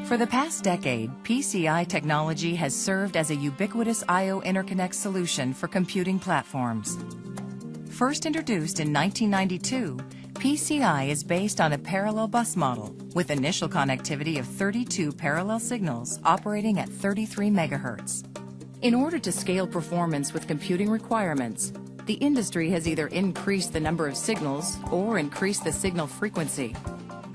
For the past decade, PCI technology has served as a ubiquitous I/O interconnect solution for computing platforms. First introduced in 1992, PCI is based on a parallel bus model with initial connectivity of 32 parallel signals operating at 33 MHz. In order to scale performance with computing requirements, the industry has either increased the number of signals or increased the signal frequency.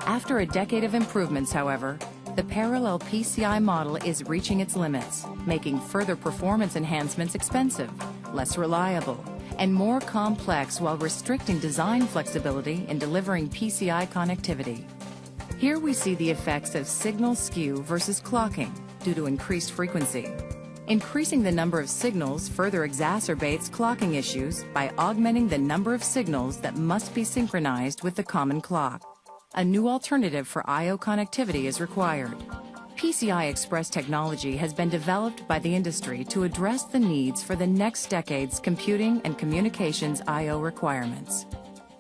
After a decade of improvements, however, the parallel PCI model is reaching its limits, making further performance enhancements expensive, less reliable, and more complex while restricting design flexibility in delivering PCI connectivity. Here we see the effects of signal skew versus clocking due to increased frequency. Increasing the number of signals further exacerbates clocking issues by augmenting the number of signals that must be synchronized with the common clock. A new alternative for I/O connectivity is required. PCI Express technology has been developed by the industry to address the needs for the next decade's computing and communications I/O requirements.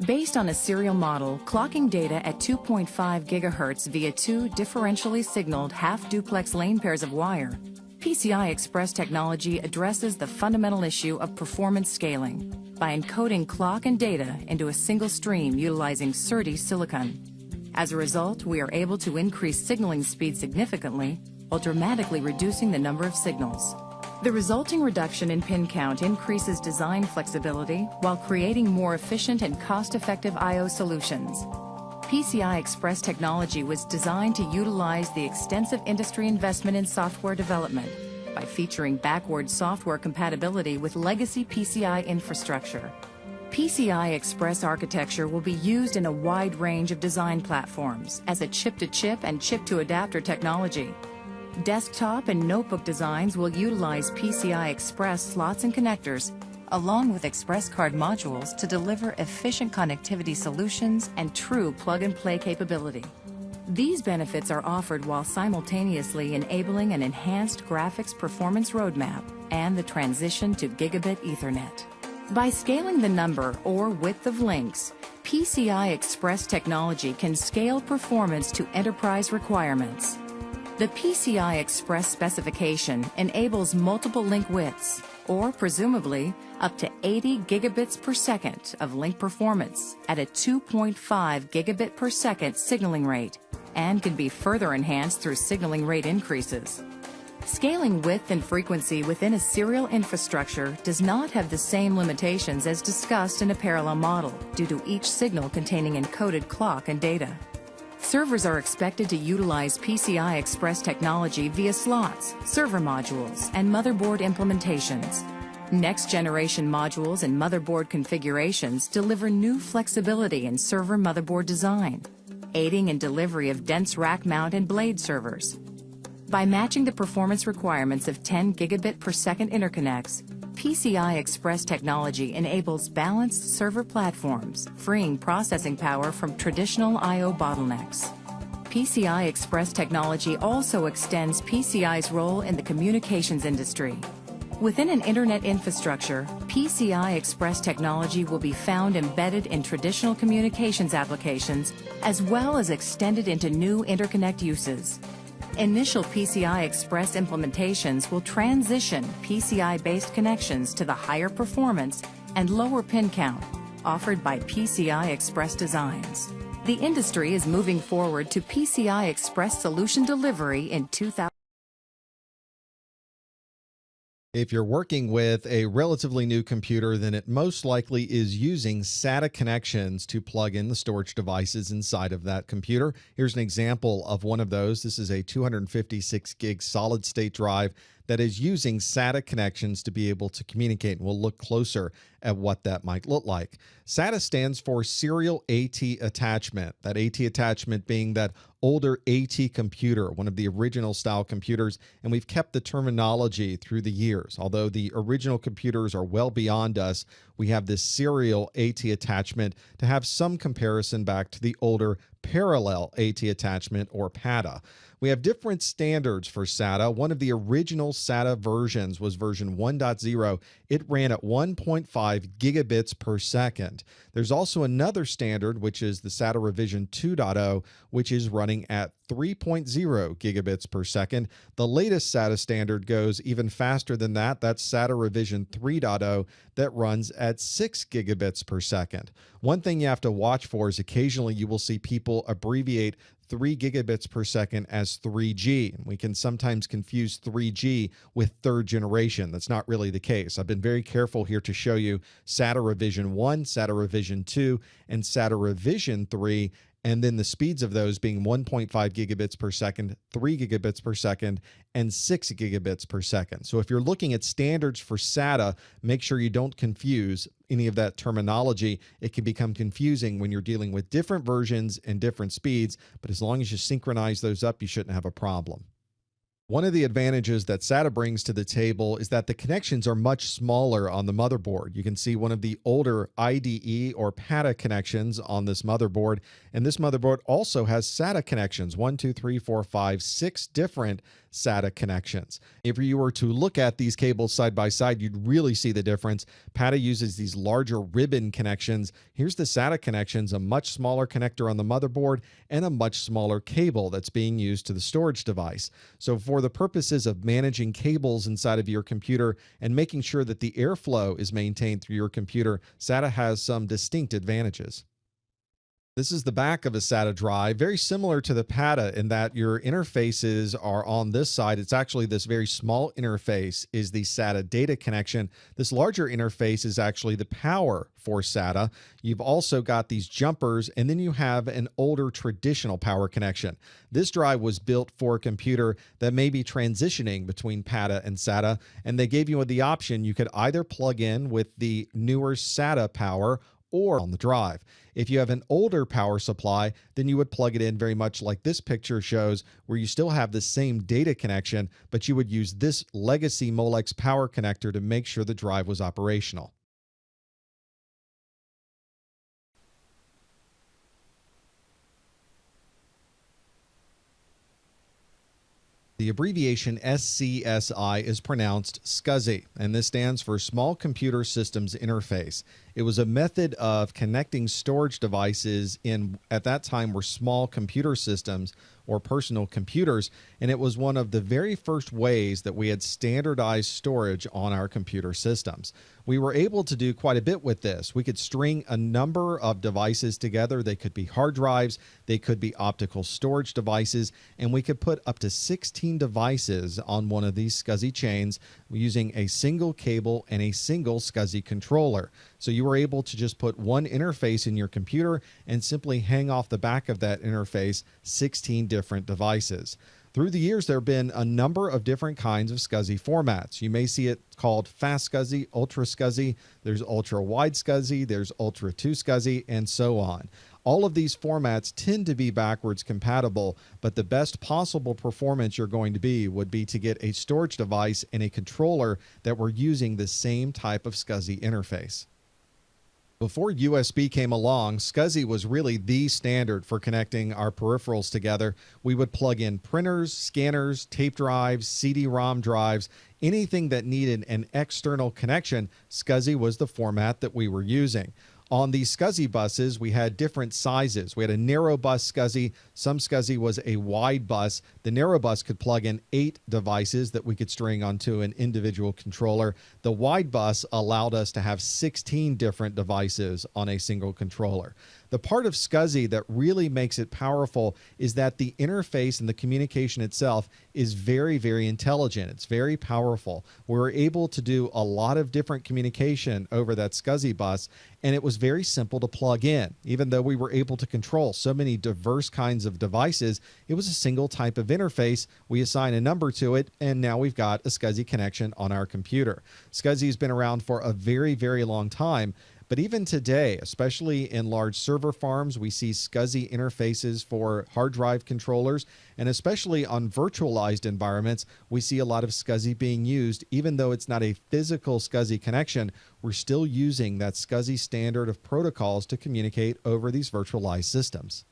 Based on a serial model, clocking data at 2.5 GHz via two differentially signaled half-duplex lane pairs of wire, PCI Express technology addresses the fundamental issue of performance scaling by encoding clock and data into a single stream utilizing SerDes silicon. As a result, we are able to increase signaling speed significantly while dramatically reducing the number of signals. The resulting reduction in pin count increases design flexibility while creating more efficient and cost-effective I/O solutions. PCI Express technology was designed to utilize the extensive industry investment in software development by featuring backward software compatibility with legacy PCI infrastructure. PCI Express architecture will be used in a wide range of design platforms as a chip-to-chip and chip-to-adapter technology. Desktop and notebook designs will utilize PCI Express slots and connectors along with Express card modules to deliver efficient connectivity solutions and true plug-and-play capability. These benefits are offered while simultaneously enabling an enhanced graphics performance roadmap and the transition to Gigabit Ethernet. By scaling the number or width of links, PCI Express technology can scale performance to enterprise requirements. The PCI Express specification enables multiple link widths, or presumably up to 80 gigabits per second of link performance at a 2.5 gigabit per second signaling rate, and can be further enhanced through signaling rate increases. Scaling width and frequency within a serial infrastructure does not have the same limitations as discussed in a parallel model due to each signal containing encoded clock and data. Servers are expected to utilize PCI Express technology via slots, server modules, and motherboard implementations. Next-generation modules and motherboard configurations deliver new flexibility in server motherboard design, aiding in delivery of dense rack mount and blade servers. By matching the performance requirements of 10 gigabit per second interconnects, PCI Express technology enables balanced server platforms, freeing processing power from traditional I/O bottlenecks. PCI Express technology also extends PCI's role in the communications industry. Within an internet infrastructure, PCI Express technology will be found embedded in traditional communications applications as well as extended into new interconnect uses. Initial PCI Express implementations will transition PCI-based connections to the higher performance and lower pin count offered by PCI Express designs. The industry is moving forward to PCI Express solution delivery in 2000. If you're working with a relatively new computer, then it most likely is using SATA connections to plug in the storage devices inside of that computer. Here's an example of one of those. This is a 256 gig solid state drive that is using SATA connections to be able to communicate. We'll look closer at what that might look like. SATA stands for Serial AT Attachment, that AT attachment being that older AT computer, one of the original style computers, and we've kept the terminology through the years. Although the original computers are well beyond us, we have this serial AT attachment to have some comparison back to the older parallel AT attachment, or PATA. We have different standards for SATA. One of the original SATA versions was version 1.0. It ran at 1.5 gigabits per second. There's also another standard, which is the SATA revision 2.0, which is running at 3.0 gigabits per second. The latest SATA standard goes even faster than that. That's SATA revision 3.0 that runs at 6 gigabits per second. One thing you have to watch for is occasionally you will see people abbreviate 3 gigabits per second as 3G. We can sometimes confuse 3G with third generation. That's not really the case. I've been very careful here to show you SATA revision 1, SATA revision 2, and SATA revision 3, and then the speeds of those being 1.5 gigabits per second, 3 gigabits per second, and 6 gigabits per second. So if you're looking at standards for SATA, make sure you don't confuse any of that terminology. It can become confusing when you're dealing with different versions and different speeds, but as long as you synchronize those up, you shouldn't have a problem. One of the advantages that SATA brings to the table is that the connections are much smaller on the motherboard. You can see one of the older IDE or PATA connections on this motherboard, and this motherboard also has SATA connections, 1, 2, 3, 4, 5, 6 different SATA connections. If you were to look at these cables side by side, you'd really see the difference. PATA uses these larger ribbon connections. Here's the SATA connections, a much smaller connector on the motherboard and a much smaller cable that's being used to the storage device. So for the purposes of managing cables inside of your computer and making sure that the airflow is maintained through your computer, SATA has some distinct advantages. This is the back of a SATA drive, very similar to the PATA in that your interfaces are on this side. It's actually this very small interface is the SATA data connection. This larger interface is actually the power for SATA. You've also got these jumpers, and then you have an older traditional power connection. This drive was built for a computer that may be transitioning between PATA and SATA, and they gave you the option you could either plug in with the newer SATA power or on the drive. If you have an older power supply, then you would plug it in very much like this picture shows, where you still have the same data connection, but you would use this legacy Molex power connector to make sure the drive was operational. The abbreviation SCSI is pronounced SCSI, and this stands for Small Computer Systems Interface. It was a method of connecting storage devices in, at that time, were small computer systems or personal computers, and it was one of the very first ways that we had standardized storage on our computer systems. We were able to do quite a bit with this. We could string a number of devices together. They could be hard drives, they could be optical storage devices, and we could put up to 16 devices on one of these SCSI chains using a single cable and a single SCSI controller. So you were able to just put one interface in your computer and simply hang off the back of that interface 16 different devices. Through the years, there have been a number of different kinds of SCSI formats. You may see it called fast SCSI, ultra SCSI, there's ultra wide SCSI, there's ultra 2 SCSI, and so on. All of these formats tend to be backwards compatible, but the best possible performance you're going to be would be to get a storage device and a controller that were using the same type of SCSI interface. Before USB came along, SCSI was really the standard for connecting our peripherals together. We would plug in printers, scanners, tape drives, CD-ROM drives, anything that needed an external connection. SCSI was the format that we were using. On these SCSI buses, we had different sizes. We had a narrow bus SCSI. Some SCSI was a wide bus. The narrow bus could plug in 8 devices that we could string onto an individual controller. The wide bus allowed us to have 16 different devices on a single controller. The part of SCSI that really makes it powerful is that the interface and the communication itself is very, very intelligent. It's very powerful. We're able to do a lot of different communication over that SCSI bus, and it was very simple to plug in. Even though we were able to control so many diverse kinds of devices, it was a single type of interface. We assign a number to it, and now we've got a SCSI connection on our computer. SCSI has been around for a very, very long time. But even today, especially in large server farms, we see SCSI interfaces for hard drive controllers, and especially on virtualized environments, we see a lot of SCSI being used. Even though it's not a physical SCSI connection, we're still using that SCSI standard of protocols to communicate over these virtualized systems.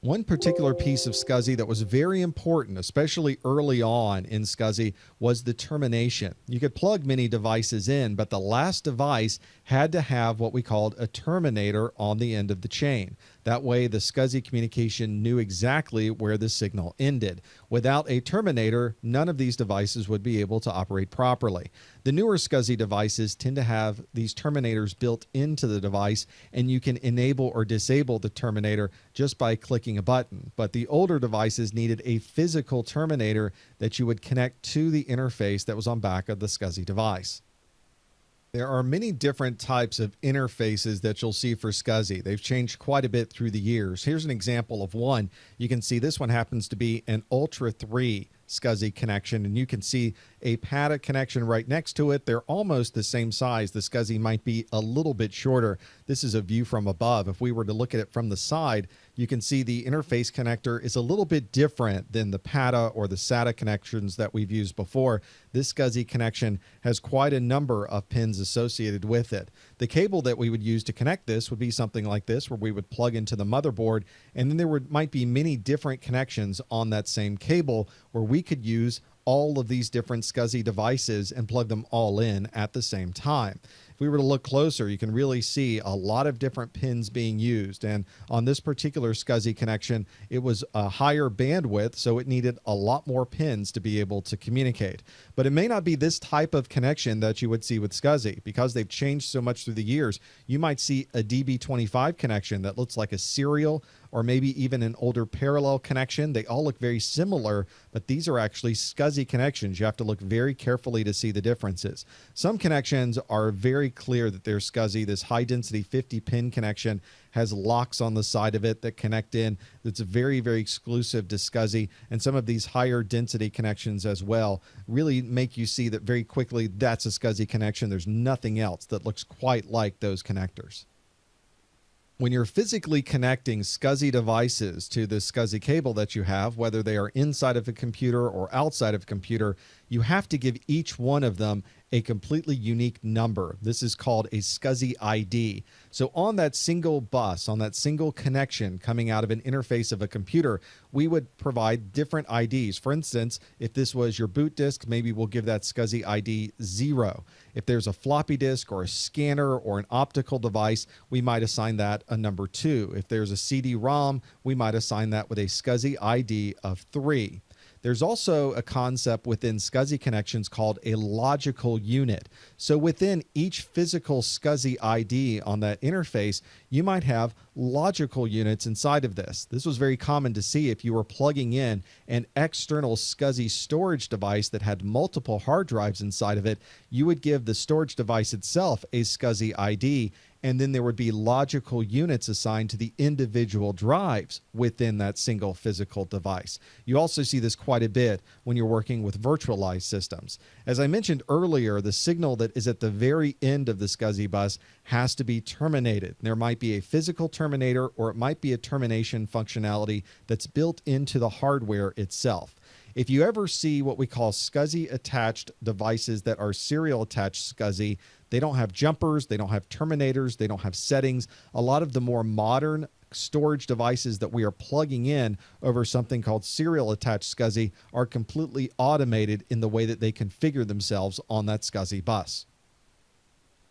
One particular piece of SCSI that was very important, especially early on in SCSI, was the termination. You could plug many devices in, but the last device had to have what we called a terminator on the end of the chain. That way, the SCSI communication knew exactly where the signal ended. Without a terminator, none of these devices would be able to operate properly. The newer SCSI devices tend to have these terminators built into the device, and you can enable or disable the terminator just by clicking a button. But the older devices needed a physical terminator that you would connect to the interface that was on back of the SCSI device. There are many different types of interfaces that you'll see for SCSI. They've changed quite a bit through the years. Here's an example of one. You can see this one happens to be an Ultra 3 SCSI connection, and you can see a PATA connection right next to it. They're almost the same size. The SCSI might be a little bit shorter. This is a view from above. If we were to look at it from the side, you can see the interface connector is a little bit different than the PATA or the SATA connections that we've used before. This SCSI connection has quite a number of pins associated with it. The cable that we would use to connect this would be something like this, where we would plug into the motherboard, and then there might be many different connections on that same cable where we could use all of these different SCSI devices and plug them all in at the same time. If we were to look closer, you can really see a lot of different pins being used. And on this particular SCSI connection, it was a higher bandwidth, so it needed a lot more pins to be able to communicate. But it may not be this type of connection that you would see with SCSI. Because they've changed so much through the years, you might see a DB25 connection that looks like a serial, or maybe even an older parallel connection. They all look very similar, but these are actually SCSI connections. You have to look very carefully to see the differences. Some connections are very clear that they're SCSI. This high density 50-pin connection has locks on the side of it that connect in. That's very, very exclusive to SCSI. And some of these higher density connections as well really make you see that very quickly that's a SCSI connection. There's nothing else that looks quite like those connectors. When you're physically connecting SCSI devices to the SCSI cable that you have, whether they are inside of a computer or outside of a computer, you have to give each one of them a completely unique number. This is called a SCSI ID. So on that single bus, on that single connection coming out of an interface of a computer, we would provide different IDs. For instance, if this was your boot disk, maybe we'll give that SCSI ID 0. If there's a floppy disk or a scanner or an optical device, we might assign that a number 2. If there's a CD-ROM, we might assign that with a SCSI ID of 3. There's also a concept within SCSI connections called a logical unit. So within each physical SCSI ID on that interface, you might have logical units inside of this. This was very common to see if you were plugging in an external SCSI storage device that had multiple hard drives inside of it. You would give the storage device itself a SCSI ID, and then there would be logical units assigned to the individual drives within that single physical device. You also see this quite a bit when you're working with virtualized systems. As I mentioned earlier, the signal that is at the very end of the SCSI bus has to be terminated. There might be a physical terminator, or it might be a termination functionality that's built into the hardware itself. If you ever see what we call SCSI attached devices that are serial attached SCSI, they don't have jumpers, they don't have terminators, they don't have settings. A lot of the more modern storage devices that we are plugging in over something called serial attached SCSI are completely automated in the way that they configure themselves on that SCSI bus.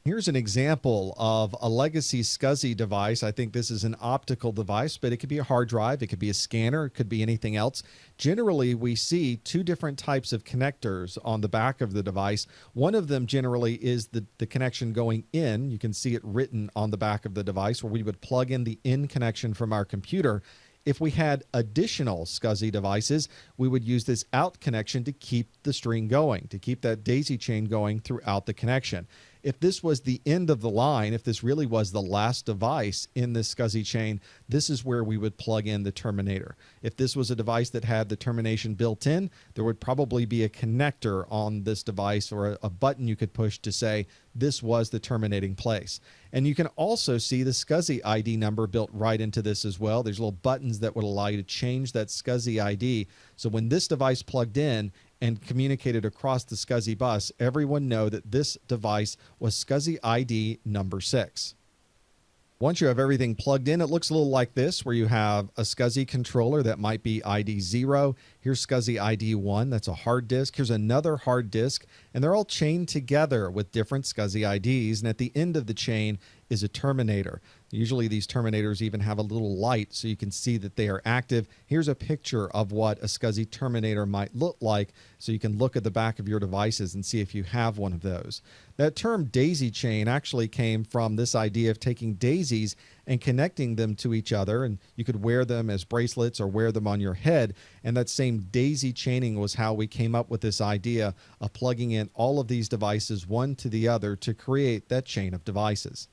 Here's an example of a legacy SCSI device. I think this is an optical device, but it could be a hard drive, it could be a scanner, it could be anything else. Generally, we see two different types of connectors on the back of the device. One of them generally is the connection going in. You can see it written on the back of the device, where we would plug in the in connection from our computer. If we had additional SCSI devices, we would use this out connection to keep the string going, to keep that daisy chain going throughout the connection. If this was the end of the line, if this really was the last device in this SCSI chain, this is where we would plug in the terminator. If this was a device that had the termination built in, there would probably be a connector on this device, or a button you could push to say this was the terminating place. And you can also see the SCSI ID number built right into this as well. There's little buttons that would allow you to change that SCSI ID. So when this device plugged in and communicated across the SCSI bus, everyone know that this device was SCSI ID number 6. Once you have everything plugged in, it looks a little like this, where you have a SCSI controller that might be ID 0. Here's SCSI ID 1. That's a hard disk. Here's another hard disk, and they're all chained together with different SCSI IDs. And at the end of the chain is a terminator. Usually these terminators even have a little light so you can see that they are active. Here's a picture of what a SCSI terminator might look like, so you can look at the back of your devices and see if you have one of those. That term daisy chain actually came from this idea of taking daisies and connecting them to each other, and you could wear them as bracelets or wear them on your head. And that same daisy chaining was how we came up with this idea of plugging in all of these devices one to the other to create that chain of devices.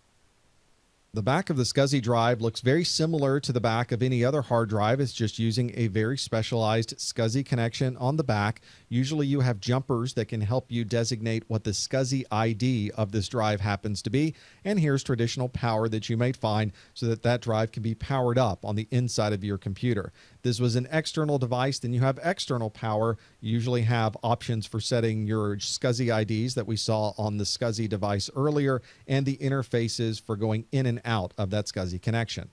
The back of the SCSI drive looks very similar to the back of any other hard drive. It's just using a very specialized SCSI connection on the back. Usually you have jumpers that can help you designate what the SCSI ID of this drive happens to be. And here's traditional power that you might find so that that drive can be powered up on the inside of your computer. If this was an external device, then you have external power. You usually have options for setting your SCSI IDs that we saw on the SCSI device earlier, and the interfaces for going in and out of that SCSI connection.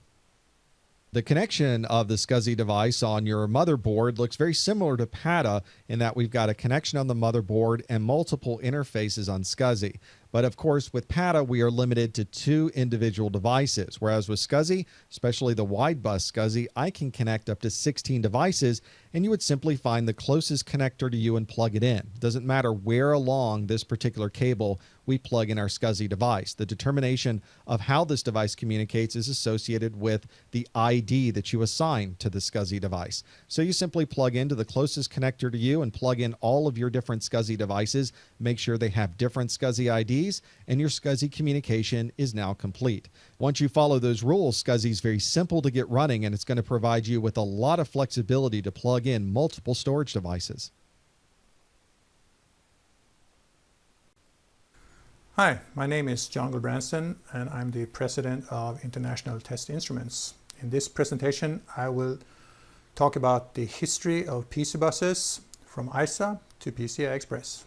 The connection of the SCSI device on your motherboard looks very similar to PATA in that we've got a connection on the motherboard and multiple interfaces on SCSI. But of course, with PATA, we are limited to 2 individual devices, whereas with SCSI, especially the wide bus SCSI, I can connect up to 16 devices, and you would simply find the closest connector to you and plug it in. It doesn't matter where along this particular cable we plug in our SCSI device. The determination of how this device communicates is associated with the ID that you assign to the SCSI device. So you simply plug into the closest connector to you and plug in all of your different SCSI devices, make sure they have different SCSI IDs, and your SCSI communication is now complete. Once you follow those rules, SCSI is very simple to get running, and it's going to provide you with a lot of flexibility to plug in multiple storage devices. Hi, my name is John Gulbranson, and I'm the president of International Test Instruments. In this presentation, I will talk about the history of PC buses from ISA to PCI Express.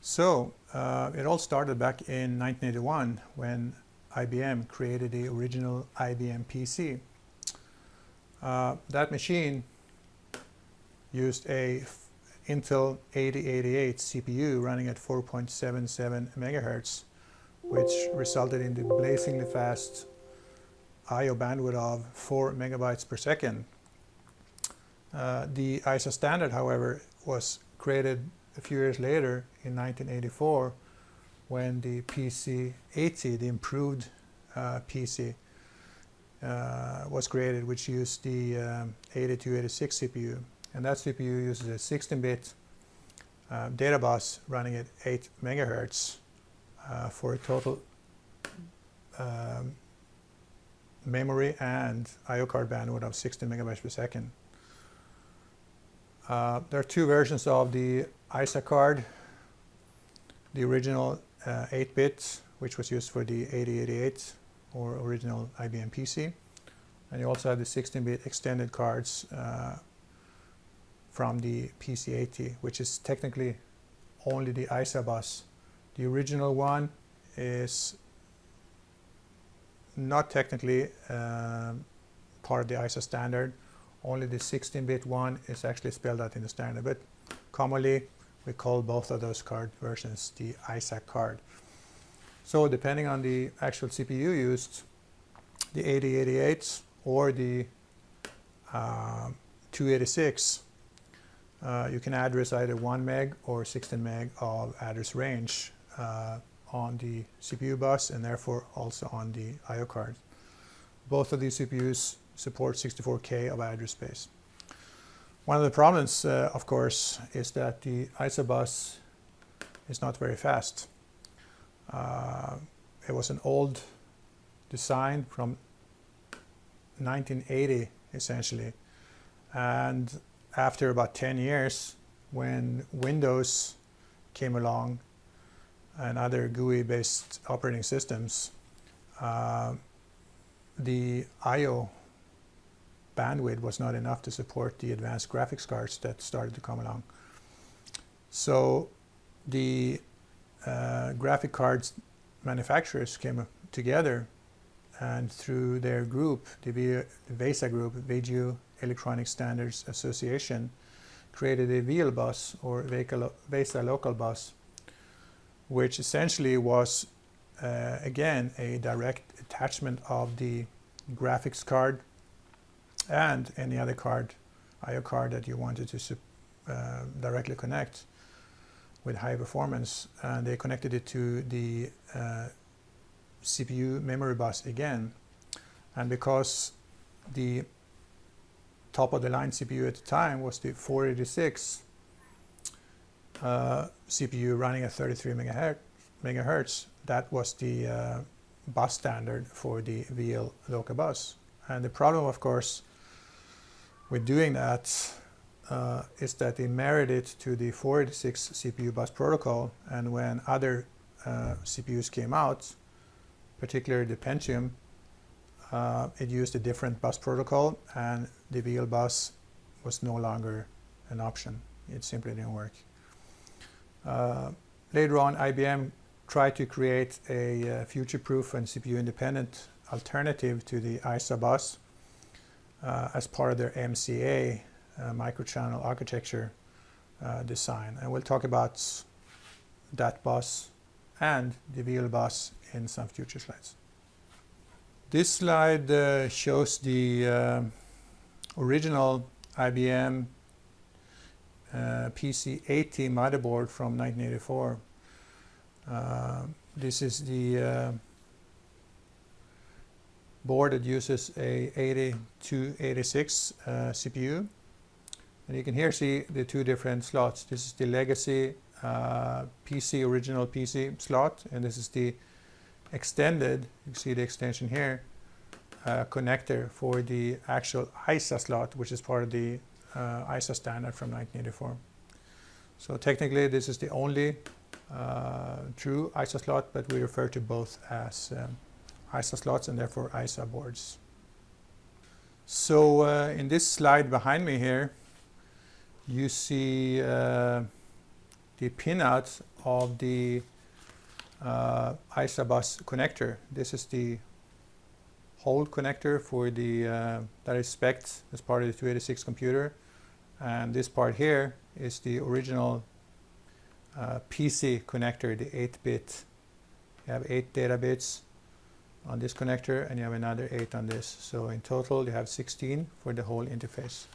So, it all started back in 1981 when IBM created the original IBM PC. That machine used a Intel 8088 CPU running at 4.77 megahertz, which resulted in the blazingly fast I/O bandwidth of 4 megabytes per second. The ISA standard, however, was created a few years later in 1984 when the PC-80, the improved PC, was created, which used the 8286 CPU. And that CPU uses a 16-bit data bus running at 8 megahertz for a total memory and I/O card bandwidth of 16 megabytes per second. There are 2 versions of the ISA card. The original 8-bit, which was used for the 8088 or original IBM PC. And you also have the 16-bit extended cards from the PC-80, which is technically only the ISA bus. The original one is not technically part of the ISA standard. Only the 16-bit one is actually spelled out in the standard, but commonly we call both of those card versions the ISA card. So depending on the actual CPU used, the 8088 or the 286, you can address either 1 meg or 16 meg of address range on the CPU bus, and therefore also on the I/O card. Both of these CPUs support 64K of address space. One of the problems, of course, is that the ISA bus is not very fast. It was an old design from 1980, essentially. And after about 10 years, when Windows came along and other GUI-based operating systems, the I/O bandwidth was not enough to support the advanced graphics cards that started to come along. So the graphic cards manufacturers came together and through their group, the VESA group, Video Electronic Standards Association, created a VL bus, or VESA local bus, which essentially was again a direct attachment of the graphics card and any other card, I/O card that you wanted to directly connect with high performance, and they connected it to the CPU memory bus again. And because the top of the line CPU at the time was the 486 CPU running at 33 megahertz, that was the bus standard for the VL local bus. And the problem, of course, with doing that is that they married it to the 486 CPU bus protocol, and when other CPUs came out, particularly the Pentium, it used a different bus protocol, and the VL bus was no longer an option. It simply didn't work. Later on, IBM tried to create a future-proof and CPU-independent alternative to the ISA bus as part of their MCA microchannel architecture design. And we'll talk about that bus and the VL bus in some future slides. This slide shows the original IBM PC80 motherboard from 1984. This is the board that uses a 8286 CPU. And you can here see the two different slots. This is the legacy original PC slot, and this is the extended, you can see the extension here, connector for the actual ISA slot, which is part of the ISA standard from 1984. So technically this is the only true ISA slot, but we refer to both as ISA slots and therefore ISA boards. So in this slide behind me here, you see the pinouts of the ISA bus connector. This is the hold connector for the that is spec'd as part of the 286 computer, and this part here is the original PC connector, the 8-bit. You have 8 data bits on this connector, and you have another 8 on this. So in total, you have 16 for the whole interface.